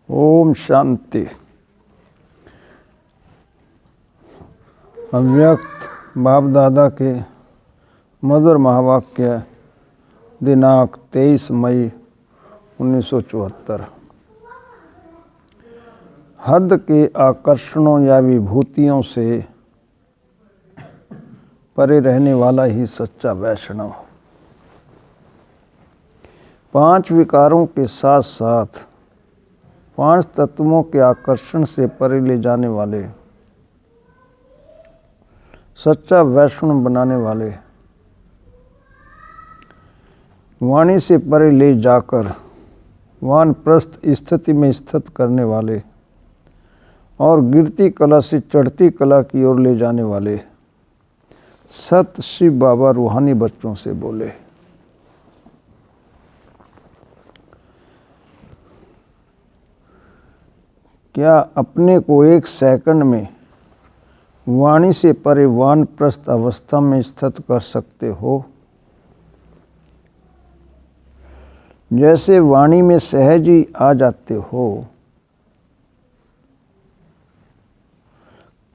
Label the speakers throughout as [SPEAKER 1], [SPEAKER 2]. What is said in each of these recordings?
[SPEAKER 1] ओम शांति। अव्यक्त बाप दादा के मधुर महावाक्य दिनांक 23 मई 1974। हद के आकर्षणों या विभूतियों से परे रहने वाला ही सच्चा वैष्णव। 5 विकारों के साथ साथ 5 तत्वों के आकर्षण से परे ले जाने वाले सच्चा वैष्णव बनाने वाले, वाणी से परे ले जाकर वानप्रस्थ स्थिति में स्थित करने वाले और गिरती कला से चढ़ती कला की ओर ले जाने वाले सत शिव बाबा रूहानी बच्चों से बोले। क्या अपने को 1 सेकंड में वाणी से परे वानप्रस्थ अवस्था में स्थित कर सकते हो? जैसे वाणी में सहज ही आ जाते हो,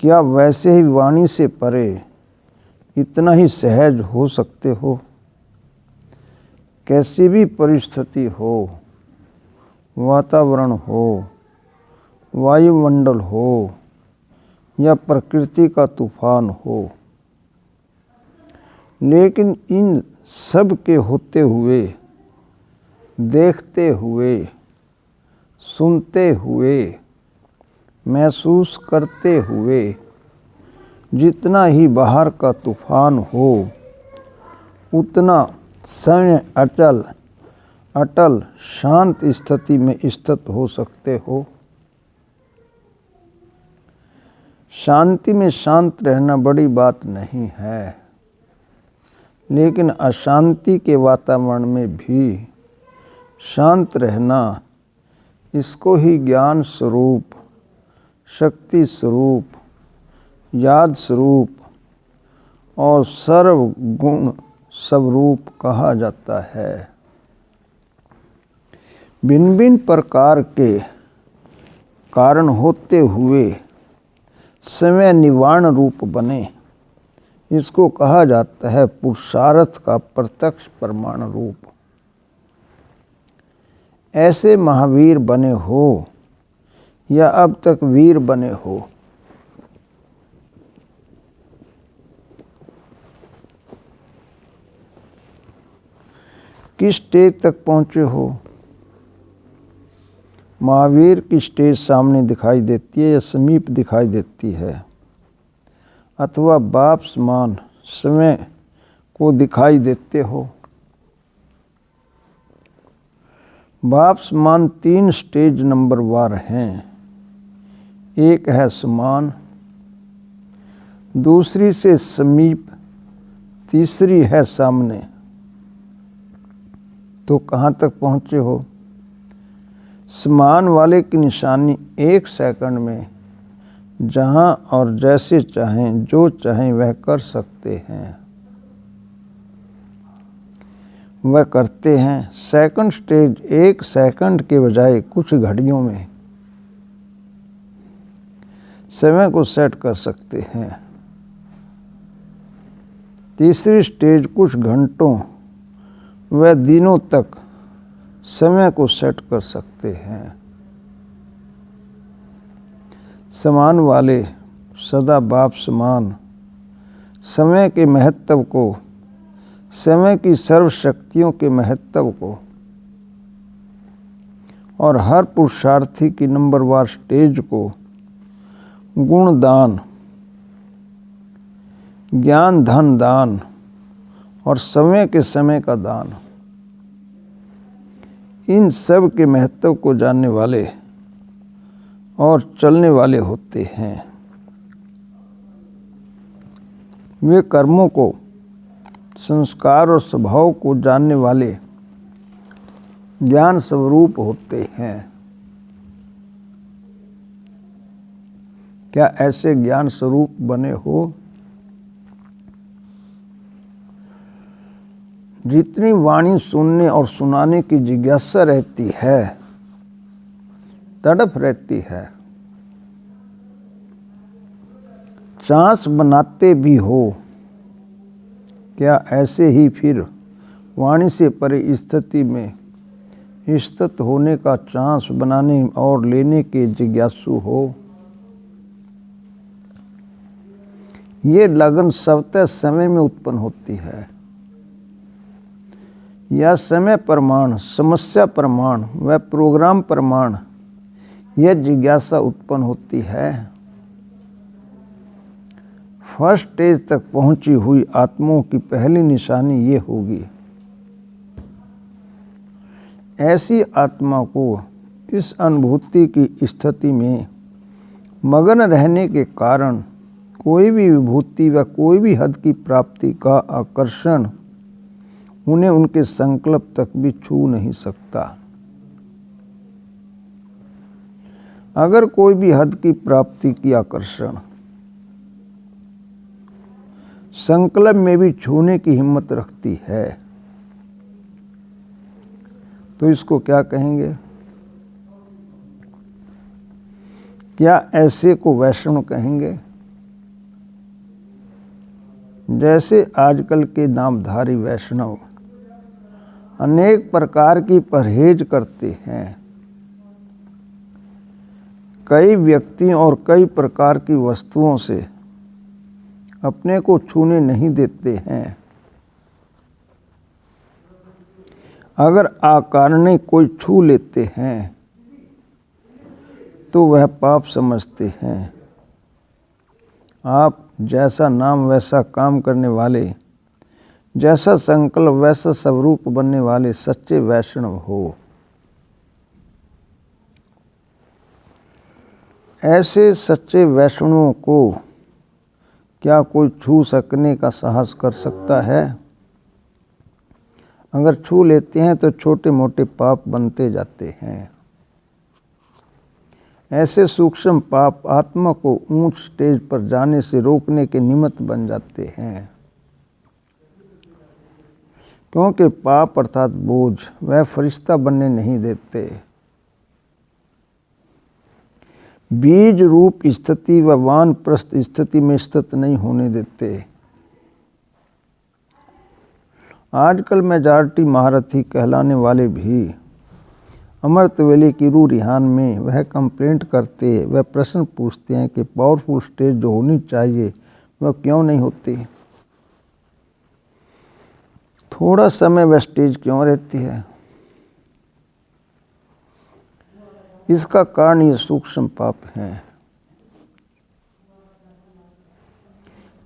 [SPEAKER 1] क्या वैसे ही वाणी से परे इतना ही सहज हो सकते हो? कैसी भी परिस्थिति हो, वातावरण हो, वायुमंडल हो या प्रकृति का तूफान हो, लेकिन इन सब के होते हुए, देखते हुए, सुनते हुए, महसूस करते हुए जितना ही बाहर का तूफान हो, उतना समय अटल शांत स्थिति में स्थित हो सकते हो। शांति में शांत रहना बड़ी बात नहीं है, लेकिन अशांति के वातावरण में भी शांत रहना, इसको ही ज्ञान स्वरूप, शक्ति स्वरूप, याद स्वरूप और सर्वगुण स्वरूप कहा जाता है। भिन्न भिन्न प्रकार के कारण होते हुए समय निवारण रूप बने, इसको कहा जाता है पुरुषार्थ का प्रत्यक्ष प्रमाण रूप। ऐसे महावीर बने हो या अब तक वीर बने हो, किस स्टेज तक पहुँचे हो? महावीर की स्टेज सामने दिखाई देती है या समीप दिखाई देती है, अथवा बाप समान समय को दिखाई देते हो? बाप समान 3 स्टेज नंबरवार हैं। एक है समान, दूसरी से समीप, तीसरी है सामने। तो कहाँ तक पहुँचे हो? समान वाले की निशानी 1 सेकंड में जहाँ और जैसे चाहें, जो चाहें वह कर सकते हैं, वह करते हैं। सेकंड स्टेज 1 सेकंड के बजाय कुछ घड़ियों में समय को सेट कर सकते हैं। तीसरी स्टेज कुछ घंटों व दिनों तक समय को सेट कर सकते हैं। समान वाले सदा बाप समान समय के महत्व को, समय की सर्वशक्तियों के महत्व को और हर पुरुषार्थी की नंबरवार स्टेज को गुण दान, ज्ञान धन दान और समय के समय का दान, इन सब के महत्व को जानने वाले और चलने वाले होते हैं। वे कर्मों को, संस्कार और स्वभाव को जानने वाले ज्ञान स्वरूप होते हैं। क्या ऐसे ज्ञान स्वरूप बने हो? जितनी वाणी सुनने और सुनाने की जिज्ञासा रहती है, तड़प रहती है। चांस बनाते भी हो क्या ऐसे ही फिर वाणी से परे स्थिति में स्थित होने का चांस बनाने और लेने के जिज्ञासु हो। ये लगन स्वतः समय में उत्पन्न होती है या समय प्रमाण, समस्या प्रमाण व प्रोग्राम प्रमाण यह जिज्ञासा उत्पन्न होती है। फर्स्ट स्टेज तक पहुंची हुई आत्माओं की पहली निशानी ये होगी। ऐसी आत्मा को इस अनुभूति की स्थिति में मगन रहने के कारण कोई भी विभूति व कोई भी हद की प्राप्ति का आकर्षण उन्हें उनके संकल्प तक भी छू नहीं सकता। अगर कोई भी हद की प्राप्ति की आकर्षण संकल्प में भी छूने की हिम्मत रखती है तो इसको क्या कहेंगे? क्या ऐसे को वैष्णव कहेंगे? जैसे आजकल के नामधारी वैष्णव अनेक प्रकार की परहेज करते हैं, कई व्यक्तियों और कई प्रकार की वस्तुओं से अपने को छूने नहीं देते हैं। अगर आकारणे कोई छू लेते हैं तो वह पाप समझते हैं। आप जैसा नाम वैसा काम करने वाले, जैसा संकल्प वैसा स्वरूप बनने वाले सच्चे वैष्णव हो। ऐसे सच्चे वैष्णवों को क्या कोई छू सकने का साहस कर सकता है? अगर छू लेते हैं तो छोटे मोटे पाप बनते जाते हैं। ऐसे सूक्ष्म पाप आत्मा को ऊंच स्टेज पर जाने से रोकने के निमित्त बन जाते हैं, क्योंकि पाप अर्थात बोझ वह फरिश्ता बनने नहीं देते। बीज रूप स्थिति व वानप्रस्थ स्थिति में स्थित नहीं होने देते। आजकल मेजॉरिटी महारथी कहलाने वाले भी अमृतवेले की रू रिहान में वह कंप्लेंट करते, वह प्रश्न पूछते हैं कि पावरफुल स्टेज जो होनी चाहिए वह क्यों नहीं होती, थोड़ा समय वह स्टेज क्यों रहती है। इसका कारण ये सूक्ष्म पाप हैं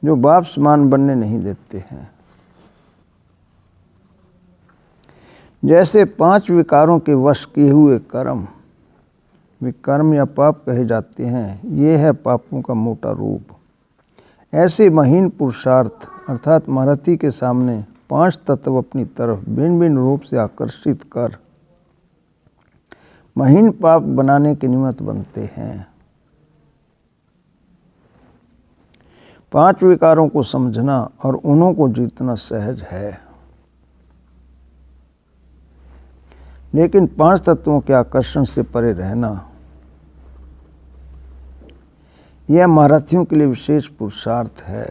[SPEAKER 1] जो बाप समान बनने नहीं देते हैं। जैसे 5 विकारों के वश किए हुए कर्म विकर्म या पाप कहे जाते हैं, ये है पापों का मोटा रूप। ऐसे महीन पुरुषार्थ अर्थात महारथी के सामने 5 तत्व अपनी तरफ भिन्न भिन्न रूप से आकर्षित कर महीन पाप बनाने के निमित्त बनते हैं। 5 विकारों को समझना और उन्हों को जीतना सहज है, लेकिन 5 तत्वों के आकर्षण से परे रहना यह महारथियों के लिए विशेष पुरुषार्थ है।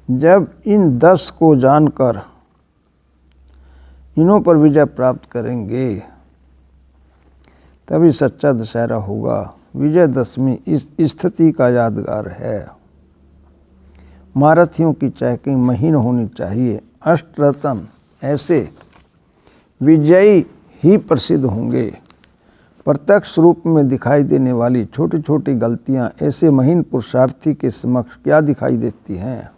[SPEAKER 1] जब इन 10 को जानकर इन्हों पर विजय प्राप्त करेंगे तभी सच्चा दशहरा होगा। विजयदशमी इस स्थिति का यादगार है। महारथियों की चैकिंग महीन होनी चाहिए। अष्टरत्न ऐसे विजयी ही प्रसिद्ध होंगे। प्रत्यक्ष रूप में दिखाई देने वाली छोटी छोटी गलतियां ऐसे महीन पुरुषार्थी के समक्ष क्या दिखाई देती हैं।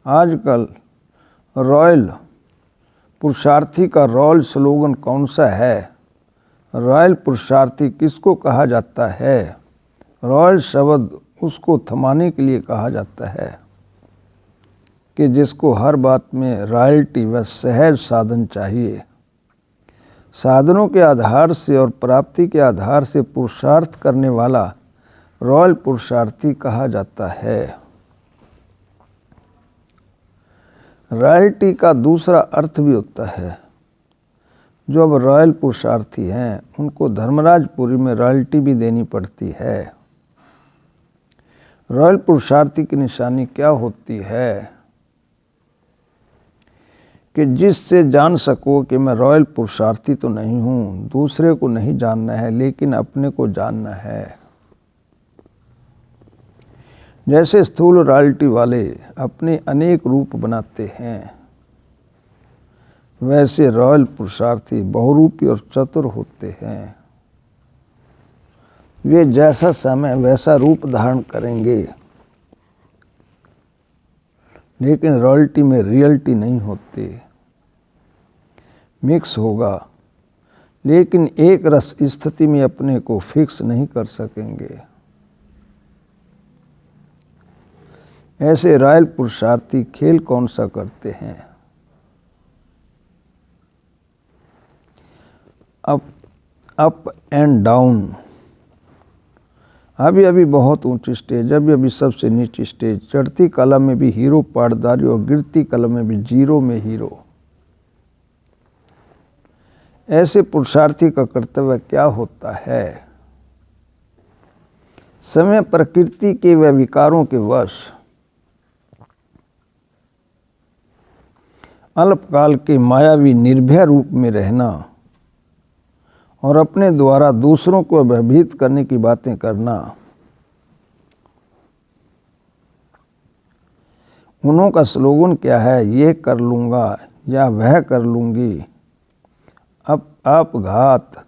[SPEAKER 1] आजकल रॉयल पुरुषार्थी का रॉयल स्लोगन कौन सा है? रॉयल पुरुषार्थी किसको कहा जाता है? रॉयल शब्द उसको थमाने के लिए कहा जाता है कि जिसको हर बात में रॉयल्टी व सहज साधन चाहिए। साधनों के आधार से और प्राप्ति के आधार से पुरुषार्थ करने वाला रॉयल पुरुषार्थी कहा जाता है। रॉयल्टी का दूसरा अर्थ भी होता है जो अब रॉयल पुरुषार्थी हैं उनको धर्मराजपुरी में रॉयल्टी भी देनी पड़ती है। रॉयल पुरुषार्थी की निशानी क्या होती है कि जिससे जान सको कि मैं रॉयल पुरुषार्थी तो नहीं हूँ। दूसरे को नहीं जानना है लेकिन अपने को जानना है। जैसे स्थूल रॉयल्टी वाले अपने अनेक रूप बनाते हैं, वैसे रॉयल पुरुषार्थी बहुरूपी और चतुर होते हैं। वे जैसा समय वैसा रूप धारण करेंगे, लेकिन रॉयल्टी में रियलिटी नहीं होती। मिक्स होगा लेकिन एक रस स्थिति में अपने को फिक्स नहीं कर सकेंगे। ऐसे रॉयल पुरुषार्थी खेल कौन सा करते हैं? Up and down. अभी अभी बहुत ऊंची स्टेज, अभी अभी सबसे नीची स्टेज। चढ़ती कला में भी हीरो पाटदारी और गिरती कला में भी जीरो में हीरो। ऐसे पुरुषार्थी का कर्तव्य क्या होता है? समय प्रकृति के व विकारों के वश अल्पकाल के मायावी निर्भय रूप में रहना और अपने द्वारा दूसरों को भयभीत करने की बातें करना। उन्हों का स्लोगन क्या है? ये कर लूँगा या वह कर लूँगी। आपघात,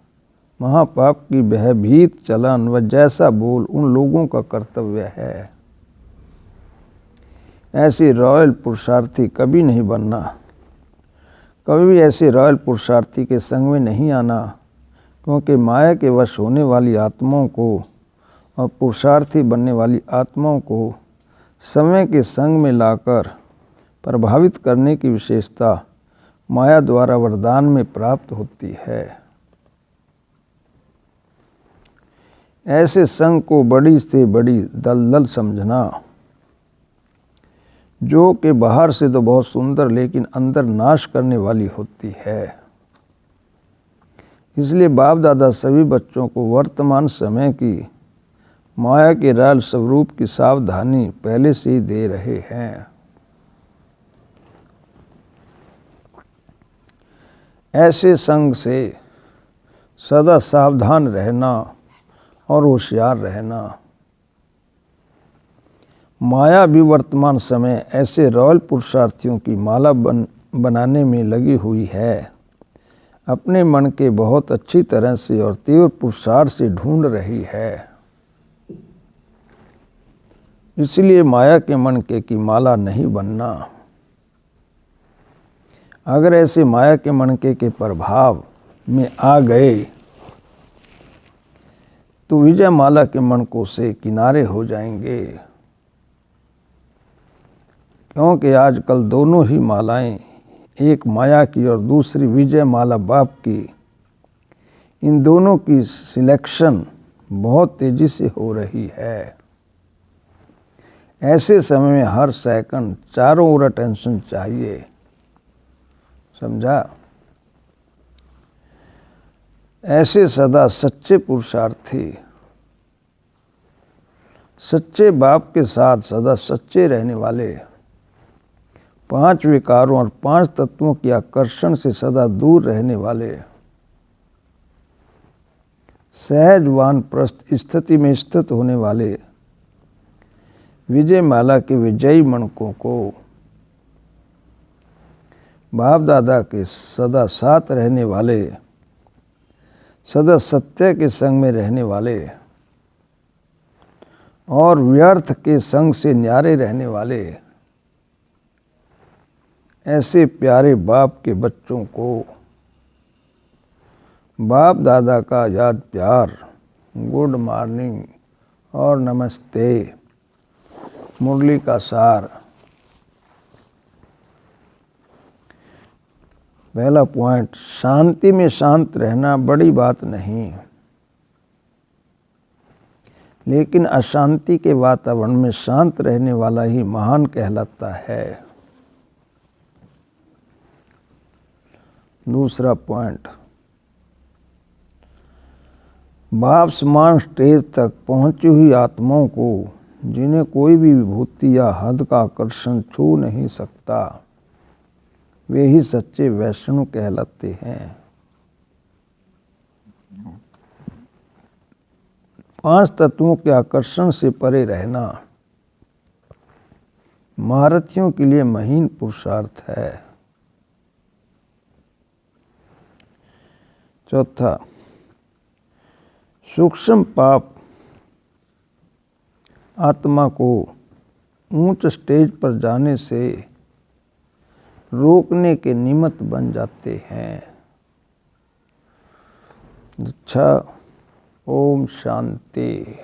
[SPEAKER 1] महापाप की भयभीत चलन व जैसा बोल उन लोगों का कर्तव्य है। ऐसे रॉयल पुरुषार्थी कभी नहीं बनना। कभी भी ऐसे रॉयल पुरुषार्थी के संग में नहीं आना, क्योंकि माया के वश होने वाली आत्माओं को और पुरुषार्थी बनने वाली आत्माओं को समय के संग में लाकर प्रभावित करने की विशेषता माया द्वारा वरदान में प्राप्त होती है। ऐसे संग को बड़ी से बड़ी दलदल समझना, जो कि बाहर से तो बहुत सुंदर लेकिन अंदर नाश करने वाली होती है। इसलिए बाप दादा सभी बच्चों को वर्तमान समय की माया के रॉयल स्वरूप की सावधानी पहले से ही दे रहे हैं। ऐसे संग से सदा सावधान रहना और होशियार रहना। माया भी वर्तमान समय ऐसे रॉयल पुरुषार्थियों की माला बनाने में लगी हुई है। अपने मन के बहुत अच्छी तरह से और तीव्र पुरुषार्थ से ढूंढ रही है। इसलिए माया के मन के की माला नहीं बनना। अगर ऐसे माया के मनके के प्रभाव में आ गए तो विजय माला के मनकों से किनारे हो जाएंगे, क्योंकि आजकल दोनों ही मालाएं, एक माया की और दूसरी विजय माला बाप की, इन दोनों की सिलेक्शन बहुत तेजी से हो रही है। ऐसे समय में हर सेकंड चारों ओर अटेंशन चाहिए, समझा? ऐसे सदा सच्चे पुरुषार्थी सच्चे बाप के साथ सदा सच्चे रहने वाले, 5 विकारों और 5 तत्वों के आकर्षण से सदा दूर रहने वाले, सहज वानप्रस्थ स्थिति में स्थित होने वाले विजय माला के विजयी मनकों को बाप दादा के सदा साथ रहने वाले, सदा सत्य के संग में रहने वाले और व्यर्थ के संग से न्यारे रहने वाले, ऐसे प्यारे बाप के बच्चों को बाप दादा का याद प्यार, गुड मॉर्निंग और नमस्ते। मुरली का सार। पहला पॉइंट, शांति में शांत रहना बड़ी बात नहीं, लेकिन अशांति के वातावरण में शांत रहने वाला ही महान कहलाता है। दूसरा पॉइंट, भाव समान स्टेज तक पहुंची हुई आत्माओं को, जिन्हें कोई भी विभूति या हद का आकर्षण छू नहीं सकता, वे ही सच्चे वैष्णव कहलाते हैं। 5 तत्वों के आकर्षण से परे रहना महारथियों के लिए महीन पुरुषार्थ है। चौथा, सूक्ष्म पाप आत्मा को ऊंच स्टेज पर जाने से रोकने के निमित्त बन जाते हैं। अच्छा, ओम शांति।